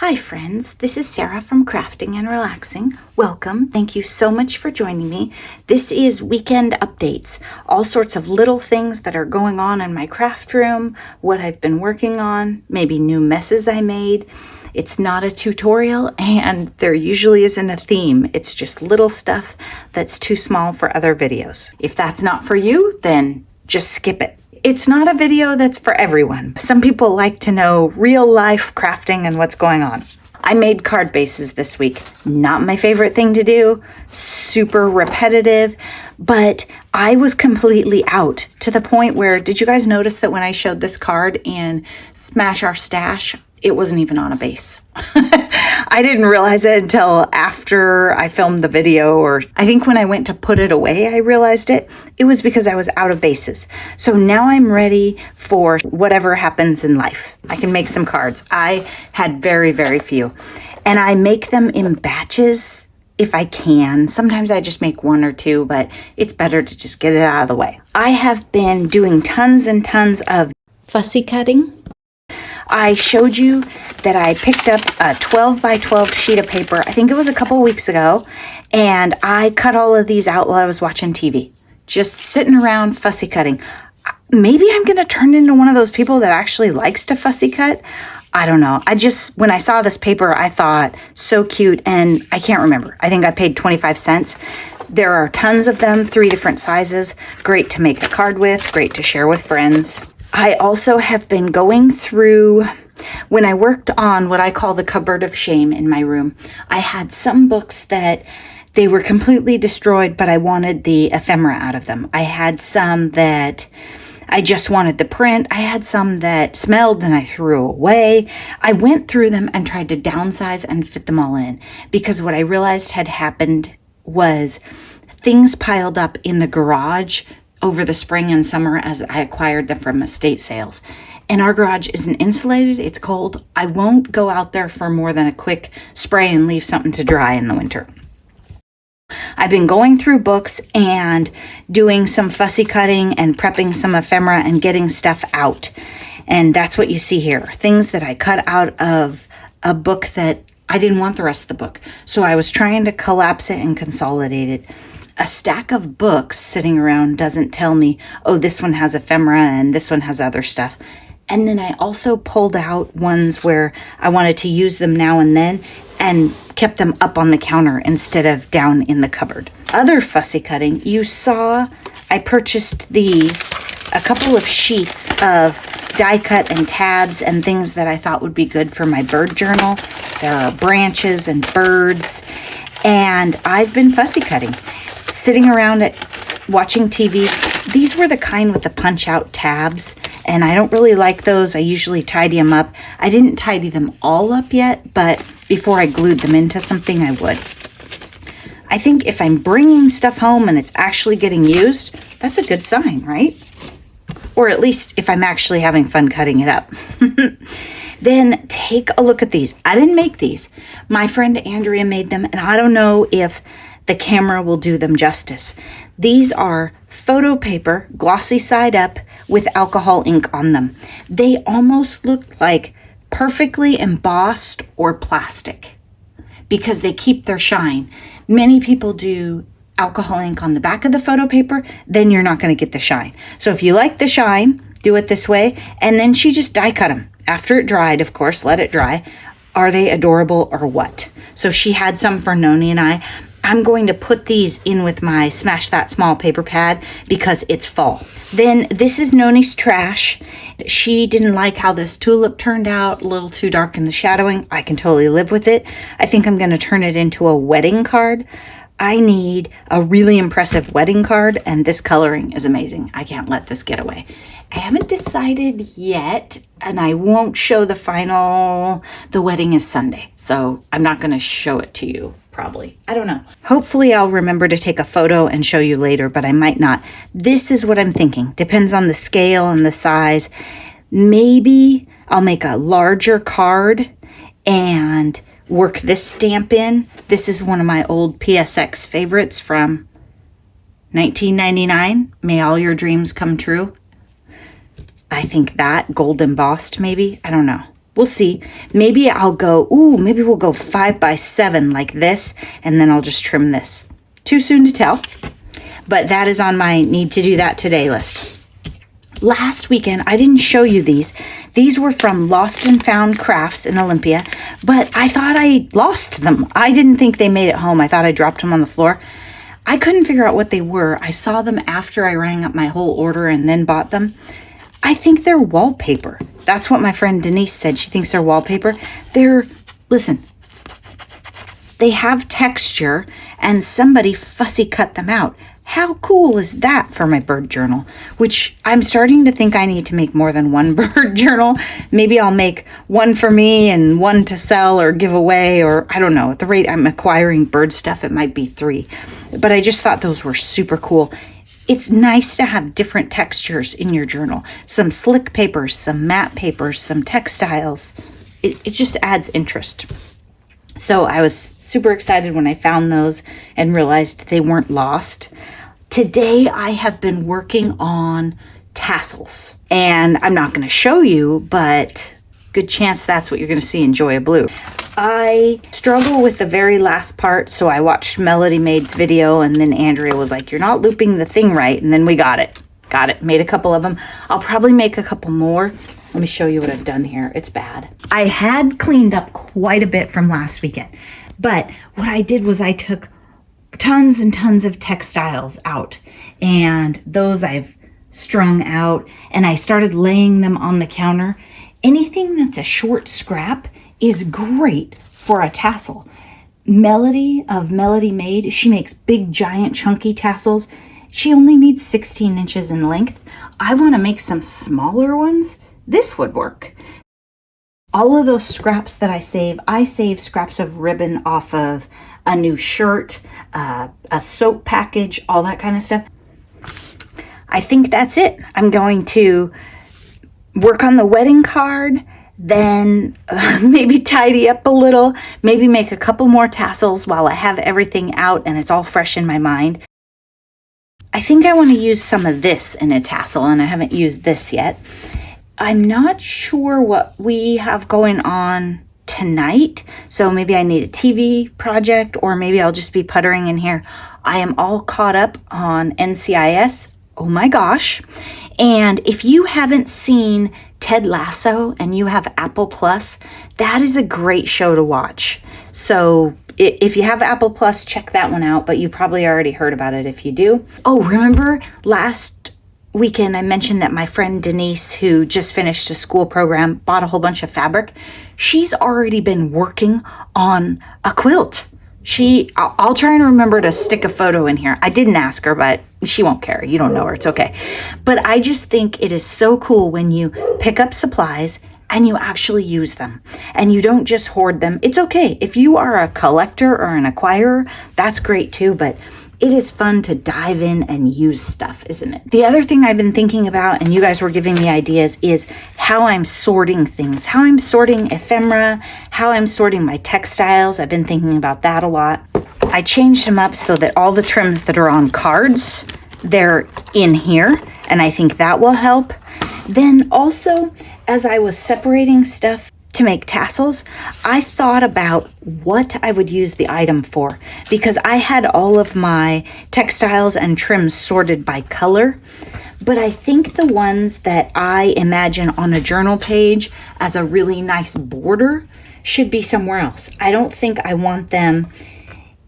Hi friends, this is Sarah from Crafting and Relaxing. Welcome. Thank you so much for joining me. This is weekend updates, all sorts of little things that are going on in my craft room, what I've been working on, maybe new messes I made. It's not a tutorial and there usually isn't a theme. It's just little stuff that's too small for other videos. If that's not for you, then just skip it. It's not a video that's for everyone. Some people like to know real life crafting and what's going on. I made card bases this week. Not my favorite thing to do, super repetitive, but I was completely out to the point where, did you guys notice that when I showed this card in Smash Our Stash, it wasn't even on a base? I didn't realize it until after I filmed the video, or I think when I went to put it away, I realized it. It was because I was out of bases. So now I'm ready for whatever happens in life. I can make some cards. I had very, very few. And I make them in batches if I can. Sometimes I just make one or two, but it's better to just get it out of the way. I have been doing tons and tons of fussy cutting. I showed you that I picked up a 12 by 12 sheet of paper. I think it was a couple weeks ago. And I cut all of these out while I was watching TV. Just sitting around fussy cutting. Maybe I'm going to turn into one of those people that actually likes to fussy cut. I don't know. When I saw this paper, I thought, so cute. And I can't remember. I think I paid 25 cents. There are tons of them, 3 different sizes. Great to make a card with. Great to share with friends. I also have been going through, when I worked on what I call the cupboard of shame in my room, I had some books that they were completely destroyed, but I wanted the ephemera out of them. I had some that I just wanted the print. I had some that smelled and I threw away. I went through them and tried to downsize and fit them all in, because what I realized had happened was things piled up in the garage over the spring and summer as I acquired them from estate sales. And our garage isn't insulated, it's cold. I won't go out there for more than a quick spray and leave something to dry in the winter. I've been going through books and doing some fussy cutting and prepping some ephemera and getting stuff out. And that's what you see here. Things that I cut out of a book that I didn't want the rest of the book. So I was trying to collapse it and consolidate it. A stack of books sitting around doesn't tell me, oh, this one has ephemera and this one has other stuff. And then I also pulled out ones where I wanted to use them now and then and kept them up on the counter instead of down in the cupboard. Other fussy cutting, you saw I purchased these, a couple of sheets of die cut and tabs and things that I thought would be good for my bird journal. There are branches and birds, and I've been fussy cutting. Sitting around watching TV. These were the kind with the punch out tabs, and I don't really like those. I usually tidy them up. I didn't tidy them all up yet, but before I glued them into something, I would. I think if I'm bringing stuff home and it's actually getting used, that's a good sign, right? Or at least if I'm actually having fun cutting it up. Then take a look at these. I didn't make these. My friend Andrea made them, and I don't know if the camera will do them justice. These are photo paper, glossy side up, with alcohol ink on them. They almost look like perfectly embossed or plastic because they keep their shine. Many people do alcohol ink on the back of the photo paper, then you're not going to get the shine. So if you like the shine, do it this way. And then she just die cut them. After it dried, of course, let it dry. Are they adorable or what? So she had some for Noni and I. I'm going to put these in with my Smash That Small paper pad because it's fall. Then this is Noni's trash. She didn't like how this tulip turned out, a little too dark in the shadowing. I can totally live with it. I think I'm going to turn it into a wedding card. I need a really impressive wedding card, and this coloring is amazing. I can't let this get away. I haven't decided yet, and I won't show the final. The wedding is Sunday, so I'm not going to show it to you. Probably. I don't know. Hopefully I'll remember to take a photo and show you later, but I might not. This is what I'm thinking. Depends on the scale and the size. Maybe I'll make a larger card and work this stamp in. This is one of my old PSX favorites from 1999. May all your dreams come true. I think that gold embossed maybe. I don't know. We'll see. Maybe I'll go, maybe we'll go 5 by 7 like this, and then I'll just trim this. Too soon to tell, but that is on my need to do that today list. Last weekend, I didn't show you these. These were from Lost and Found Crafts in Olympia, but I thought I lost them. I didn't think they made it home. I thought I dropped them on the floor. I couldn't figure out what they were. I saw them after I rang up my whole order and then bought them. I think they're wallpaper. That's what my friend Denise said. She thinks they're wallpaper. Listen, they have texture and somebody fussy cut them out. How cool is that for my bird journal? Which I'm starting to think I need to make more than one bird journal. Maybe I'll make one for me and one to sell or give away, or I don't know. At the rate I'm acquiring bird stuff, it might be 3. But I just thought those were super cool. It's nice to have different textures in your journal. Some slick papers, some matte papers, some textiles. It just adds interest. So I was super excited when I found those and realized they weren't lost. Today I have been working on tassels, and I'm not going to show you, but good chance that's what you're going to see in Joya Blue. I struggle with the very last part, so I watched Melody Maid's video, and then Andrea was like, you're not looping the thing right, and then we got it. Made a couple of them. I'll probably make a couple more. Let me show you what I've done here. It's bad. I had cleaned up quite a bit from last weekend, but what I did was I took tons and tons of textiles out, and those I've strung out, and I started laying them on the counter. Anything that's a short scrap is great for a tassel. Melody of Melody Maid, she makes big, giant, chunky tassels. She only needs 16 inches in length. I want to make some smaller ones. This would work. All of those scraps that I save scraps of ribbon off of a new shirt, a soap package, all that kind of stuff. I think that's it. I'm going to work on the wedding card, then maybe tidy up a little, maybe make a couple more tassels while I have everything out and it's all fresh in my mind. I think I want to use some of this in a tassel, and I haven't used this yet. I'm not sure what we have going on tonight, so maybe I need a TV project, or maybe I'll just be puttering in here. I am all caught up on NCIS. Oh my gosh. And if you haven't seen Ted Lasso and you have Apple Plus, that is a great show to watch. So if you have Apple Plus, check that one out, but you probably already heard about it if you do. Oh, remember last weekend I mentioned that my friend Denise, who just finished a school program, bought a whole bunch of fabric. She's already been working on a quilt. I'll try and remember to stick a photo in here. I didn't ask her, but she won't care. You don't know her. It's okay. But I just think it is so cool when you pick up supplies and you actually use them and you don't just hoard them. It's okay. If you are a collector or an acquirer, that's great too, but it is fun to dive in and use stuff, isn't it? The other thing I've been thinking about, and you guys were giving me ideas, is how I'm sorting things, how I'm sorting ephemera, how I'm sorting my textiles. I've been thinking about that a lot. I changed them up so that all the trims that are on cards, they're in here, and I think that will help. Then also, as I was separating stuff to make tassels, I thought about what I would use the item for, because I had all of my textiles and trims sorted by color, but I think the ones that I imagine on a journal page as a really nice border should be somewhere else. I don't think I want them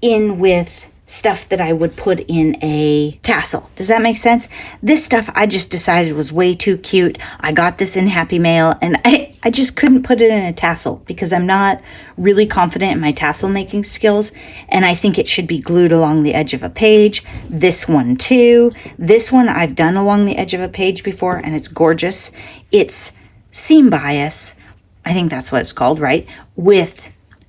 in with stuff that I would put in a tassel. Does that make sense? This stuff I just decided was way too cute. I got this in Happy Mail, and I just couldn't put it in a tassel because I'm not really confident in my tassel making skills, and I think it should be glued along the edge of a page. This one too. This one I've done along the edge of a page before, and it's gorgeous. It's seam bias, I think that's what it's called, right? With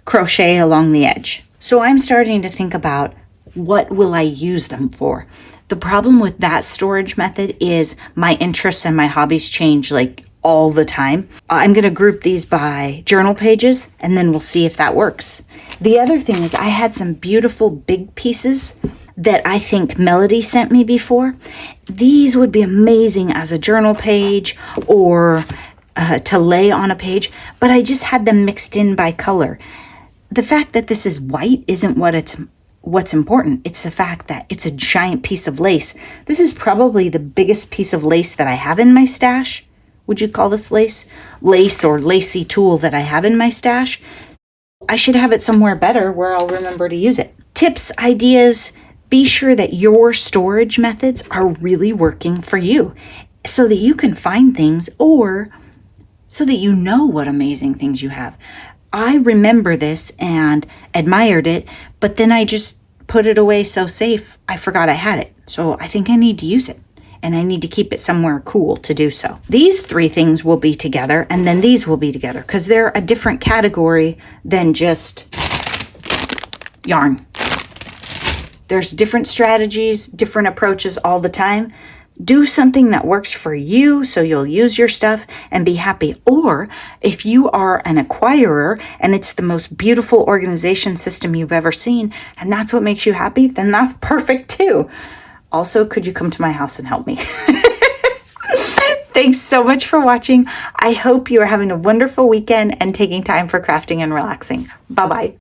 crochet along the edge. So I'm starting to think about, what will I use them for? The problem with that storage method is my interests and my hobbies change like all the time. I'm going to group these by journal pages, and then we'll see if that works. The other thing is I had some beautiful big pieces that I think Melody sent me before. These would be amazing as a journal page or to lay on a page, but I just had them mixed in by color. The fact that this is white isn't what's important. It's the fact that it's a giant piece of lace. This is probably the biggest piece of lace that I have in my stash. Would you call this lace? Lace or lacy tulle that I have in my stash. I should have it somewhere better where I'll remember to use it. Tips, ideas, be sure that your storage methods are really working for you so that you can find things, or so that you know what amazing things you have. I remember this and admired it, but then I just put it away so safe, I forgot I had it. So I think I need to use it, and I need to keep it somewhere cool to do so. These 3 things will be together, and then these will be together because they're a different category than just yarn. There's different strategies, different approaches all the time. Do something that works for you so you'll use your stuff and be happy. Or if you are an acquirer and it's the most beautiful organization system you've ever seen, and that's what makes you happy, then that's perfect too. Also, could you come to my house and help me? Thanks so much for watching. I hope you are having a wonderful weekend and taking time for crafting and relaxing. Bye-bye.